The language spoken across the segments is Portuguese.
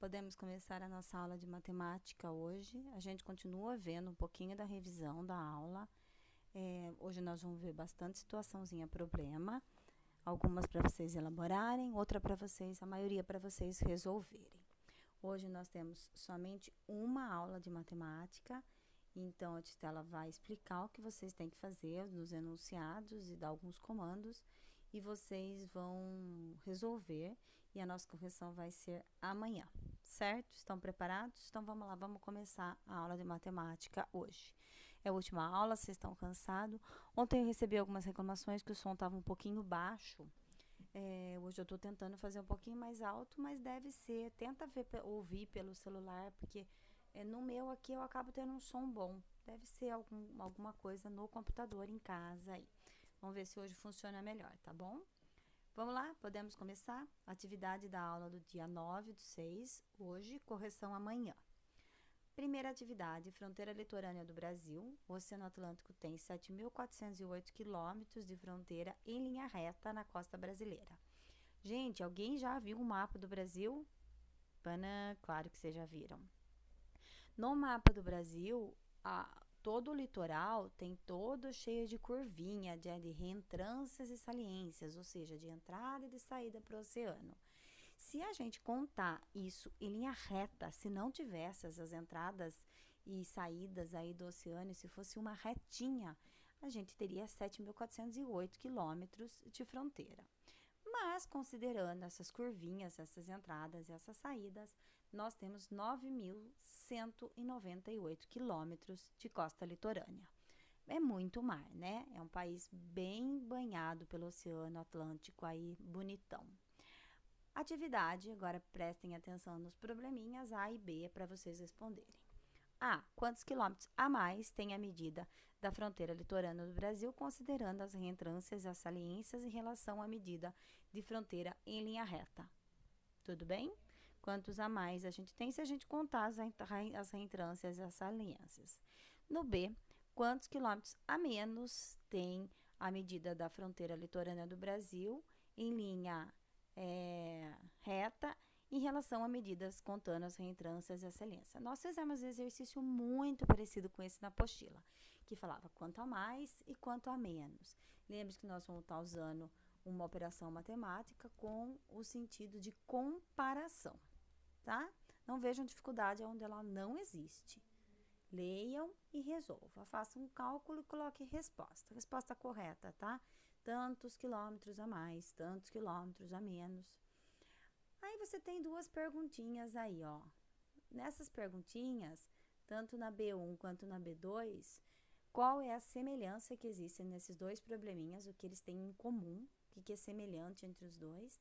podemos começar a nossa aula de matemática hoje. A gente continua vendo um pouquinho da revisão da aula. Hoje nós vamos ver bastante situaçãozinha problema, algumas para vocês elaborarem, outra para vocês, a maioria para vocês resolverem. Hoje nós temos somente uma aula de matemática, então a Titela vai explicar o que vocês têm que fazer nos enunciados e dar alguns comandos, e vocês vão resolver, e a nossa correção vai ser amanhã, certo? Estão preparados? Então vamos lá, vamos começar a aula de matemática hoje. É a última aula, vocês estão cansados? Ontem eu recebi algumas reclamações que o som estava um pouquinho baixo. Hoje eu estou tentando fazer um pouquinho mais alto, mas deve ser. Tenta ouvir pelo celular, porque no meu aqui eu acabo tendo um som bom. Deve ser alguma coisa no computador em casa aí. Vamos ver se hoje funciona melhor, tá bom? Vamos lá, podemos começar? Atividade da aula do dia 9/6, hoje, correção amanhã. Primeira atividade, fronteira litorânea do Brasil. O Oceano Atlântico tem 7.408 quilômetros de fronteira em linha reta na costa brasileira. Gente, alguém já viu o mapa do Brasil? Claro que vocês já viram. No mapa do Brasil, todo o litoral tem todo cheio de curvinha, de reentrâncias e saliências, ou seja, de entrada e de saída para o oceano. Se a gente contar isso em linha reta, se não tivesse essas entradas e saídas aí do oceano, se fosse uma retinha, a gente teria 7.408 quilômetros de fronteira. Mas, considerando essas curvinhas, essas entradas e essas saídas, nós temos 9.198 quilômetros de costa litorânea. É muito mar, né? É um país bem banhado pelo Oceano Atlântico aí, bonitão. Atividade, agora prestem atenção nos probleminhas A e B para vocês responderem. A. Quantos quilômetros a mais tem a medida da fronteira litorânea do Brasil, considerando as reentrâncias e as saliências em relação à medida de fronteira em linha reta? Tudo bem? Quantos a mais a gente tem se a gente contar as reentrâncias e as saliências? No B, quantos quilômetros a menos tem a medida da fronteira litorânea do Brasil em linha reta em relação a medidas contando as reentrâncias e a saliência? Nós fizemos um exercício muito parecido com esse na apostila, que falava quanto a mais e quanto a menos. Lembre-se que nós vamos estar usando uma operação matemática com o sentido de comparação, tá? Não vejam dificuldade onde ela não existe. Leiam e resolvam. Façam um cálculo e coloquem resposta. Resposta correta, tá? Tantos quilômetros a mais, tantos quilômetros a menos. Aí você tem duas perguntinhas aí, ó. Nessas perguntinhas, tanto na B1 quanto na B2, qual é a semelhança que existe nesses dois probleminhas, o que eles têm em comum, o que é semelhante entre os dois,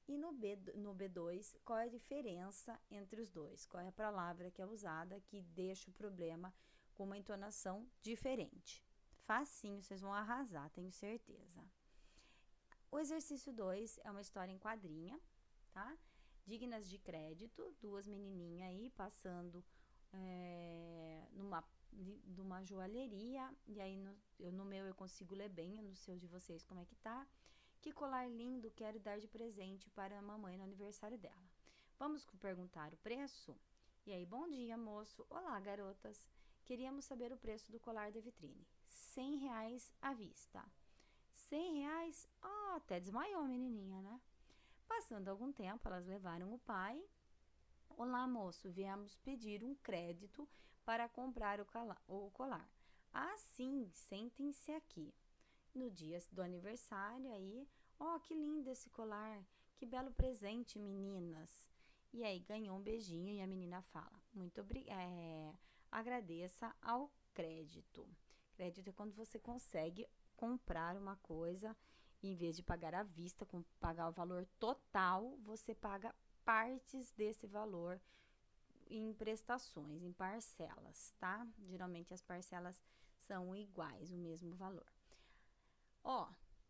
e no B2, qual é a diferença entre os dois, qual é a palavra que é usada que deixa o problema com uma entonação diferente. Facinho, vocês vão arrasar, tenho certeza. O exercício 2 é uma história em quadrinha, tá? Dignas de crédito, duas menininhas aí passando numa joalheria, e aí no meu eu consigo ler bem, no seu de vocês como é que tá. Que colar lindo quero dar de presente para a mamãe no aniversário dela. Vamos perguntar o preço? E aí, bom dia, moço. Olá, garotas. Queríamos saber o preço do colar da vitrine. R$100 à vista. R$100? Até desmaiou a menininha, né? Passando algum tempo, elas levaram o pai. Olá, moço, viemos pedir um crédito para comprar o colar. Sim, sentem-se aqui. No dia do aniversário aí, que lindo esse colar, que belo presente, meninas. E aí ganhou um beijinho e a menina fala, muito obrigada, agradeça ao crédito. Crédito é quando você consegue comprar uma coisa, em vez de pagar à vista, pagar o valor total, você paga partes desse valor em prestações, em parcelas, tá? Geralmente as parcelas são iguais, o mesmo valor. O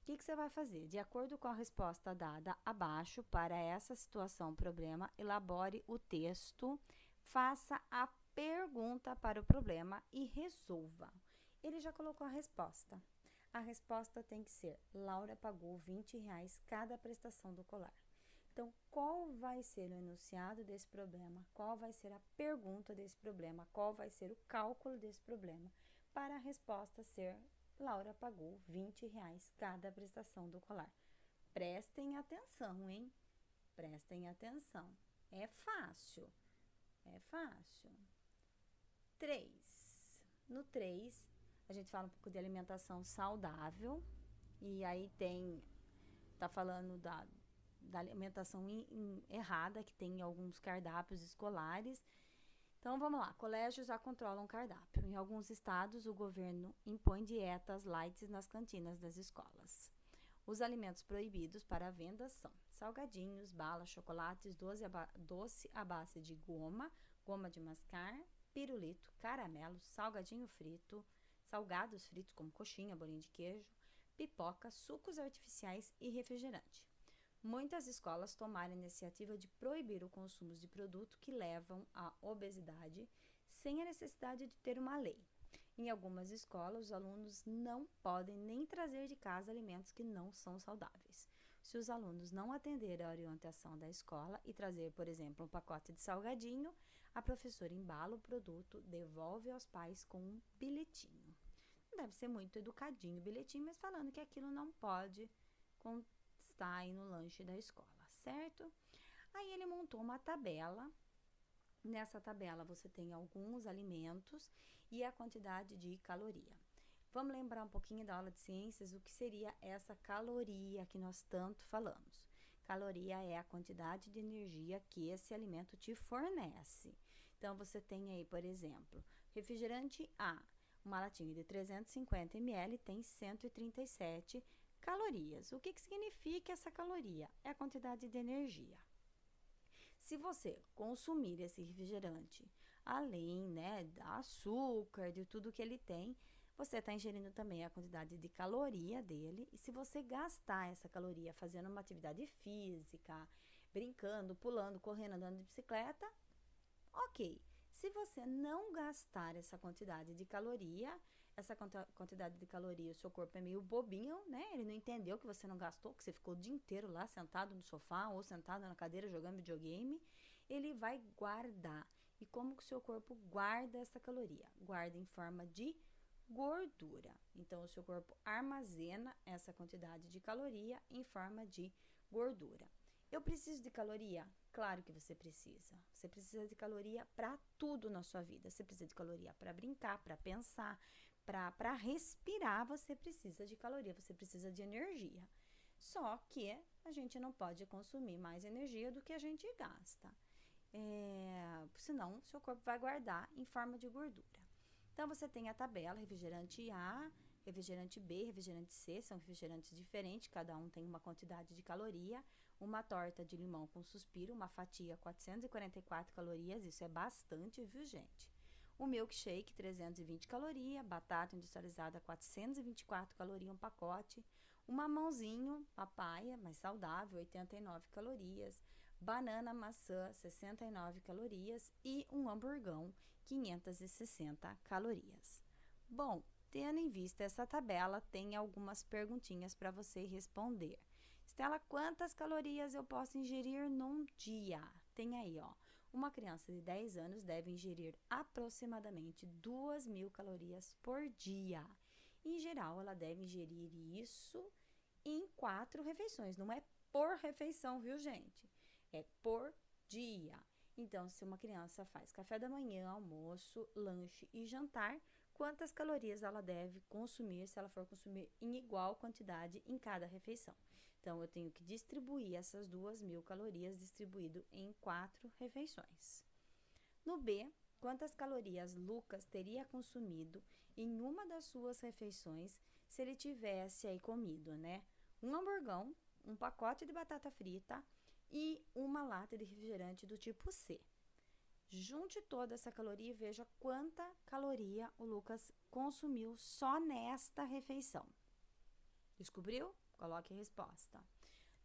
que você vai fazer? De acordo com a resposta dada abaixo para essa situação, problema, elabore o texto, faça a pergunta para o problema e resolva. Ele já colocou a resposta. A resposta tem que ser: Laura pagou R$20 cada prestação do colar. Então, qual vai ser o enunciado desse problema? Qual vai ser a pergunta desse problema? Qual vai ser o cálculo desse problema? Para a resposta ser: Laura pagou R$ 20 cada prestação do colar. Prestem atenção, hein? Prestem atenção. É fácil. É fácil. 3. No 3, a gente fala um pouco de alimentação saudável. E aí tá falando da alimentação errada, que tem alguns cardápios escolares. Então, vamos lá. Colégios já controlam cardápio. Em alguns estados, o governo impõe dietas light nas cantinas das escolas. Os alimentos proibidos para a venda são salgadinhos, balas, chocolates, doce à base de goma de mascar, pirulito, caramelo, salgadinho frito, salgados fritos como coxinha, bolinho de queijo, pipoca, sucos artificiais e refrigerante. Muitas escolas tomaram a iniciativa de proibir o consumo de produtos que levam à obesidade sem a necessidade de ter uma lei. Em algumas escolas, os alunos não podem nem trazer de casa alimentos que não são saudáveis. Se os alunos não atenderem a orientação da escola e trazer, por exemplo, um pacote de salgadinho, a professora embala o produto, devolve aos pais com um bilhetinho. Não deve ser muito educadinho o bilhetinho, mas falando que aquilo não pode constar aí no lanche da escola, certo? Aí ele montou uma tabela. Nessa tabela você tem alguns alimentos e a quantidade de caloria. Vamos lembrar um pouquinho da aula de ciências, o que seria essa caloria que nós tanto falamos. Caloria é a quantidade de energia que esse alimento te fornece. Então, você tem aí, por exemplo, refrigerante A, uma latinha de 350 ml tem 137 calorias. O que significa essa caloria? É a quantidade de energia. Se você consumir esse refrigerante, além, né, do açúcar, de tudo que ele tem, você está ingerindo também a quantidade de caloria dele. E se você gastar essa caloria fazendo uma atividade física, brincando, pulando, correndo, andando de bicicleta, ok. Se você não gastar essa quantidade de caloria, o seu corpo é meio bobinho, né? Ele não entendeu que você não gastou, que você ficou o dia inteiro lá sentado no sofá ou sentado na cadeira jogando videogame. Ele vai guardar. E como que o seu corpo guarda essa caloria? Guarda em forma de gordura. Então, o seu corpo armazena essa quantidade de caloria em forma de gordura. Eu preciso de caloria? Claro que você precisa. Você precisa de caloria para tudo na sua vida. Você precisa de caloria para brincar, para pensar, para respirar. Você precisa de caloria, você precisa de energia. Só que a gente não pode consumir mais energia do que a gente gasta. Senão, seu corpo vai guardar em forma de gordura. Então, você tem a tabela, refrigerante A, refrigerante B, refrigerante C, são refrigerantes diferentes, cada um tem uma quantidade de caloria. Uma torta de limão com suspiro, uma fatia 444 calorias, isso é bastante, viu, gente? O milkshake, 320 calorias, batata industrializada, 424 calorias, um pacote. Um mamãozinho, papaya, mais saudável, 89 calorias. Banana, maçã, 69 calorias. E um hamburgão, 560 calorias. Bom, tendo em vista essa tabela, tem algumas perguntinhas para você responder. Estela, quantas calorias eu posso ingerir num dia? Tem aí, ó. Uma criança de 10 anos deve ingerir aproximadamente 2.000 calorias por dia. Em geral, ela deve ingerir isso em 4 refeições. Não é por refeição, viu, gente? É por dia. Então, se uma criança faz café da manhã, almoço, lanche e jantar, quantas calorias ela deve consumir se ela for consumir em igual quantidade em cada refeição? Então, eu tenho que distribuir essas 2.000 calorias distribuído em 4 refeições. No B, quantas calorias Lucas teria consumido em uma das suas refeições se ele tivesse aí comido, né? Um hamburgão, um pacote de batata frita e uma lata de refrigerante do tipo C. Junte toda essa caloria e veja quanta caloria o Lucas consumiu só nesta refeição. Descobriu? Coloque a resposta.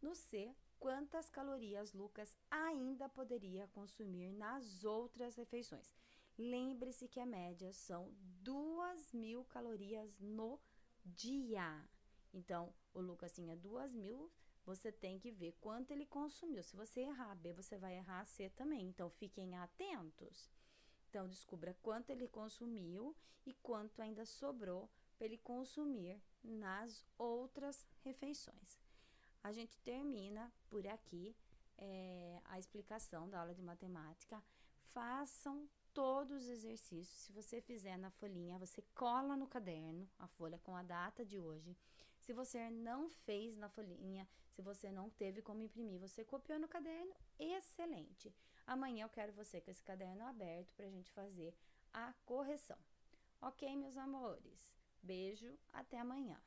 No C, quantas calorias Lucas ainda poderia consumir nas outras refeições? Lembre-se que a média são 2.000 calorias no dia. Então, o Lucas tinha 2.000, você tem que ver quanto ele consumiu. Se você errar B, você vai errar C também. Então, fiquem atentos. Então, descubra quanto ele consumiu e quanto ainda sobrou para ele consumir nas outras refeições. A gente termina por aqui a explicação da aula de matemática. Façam todos os exercícios. Se você fizer na folhinha, você cola no caderno a folha com a data de hoje. Se você não fez na folhinha, se você não teve como imprimir, você copiou no caderno, excelente. Amanhã eu quero você com esse caderno aberto para a gente fazer a correção. Ok, meus amores? Beijo, até amanhã.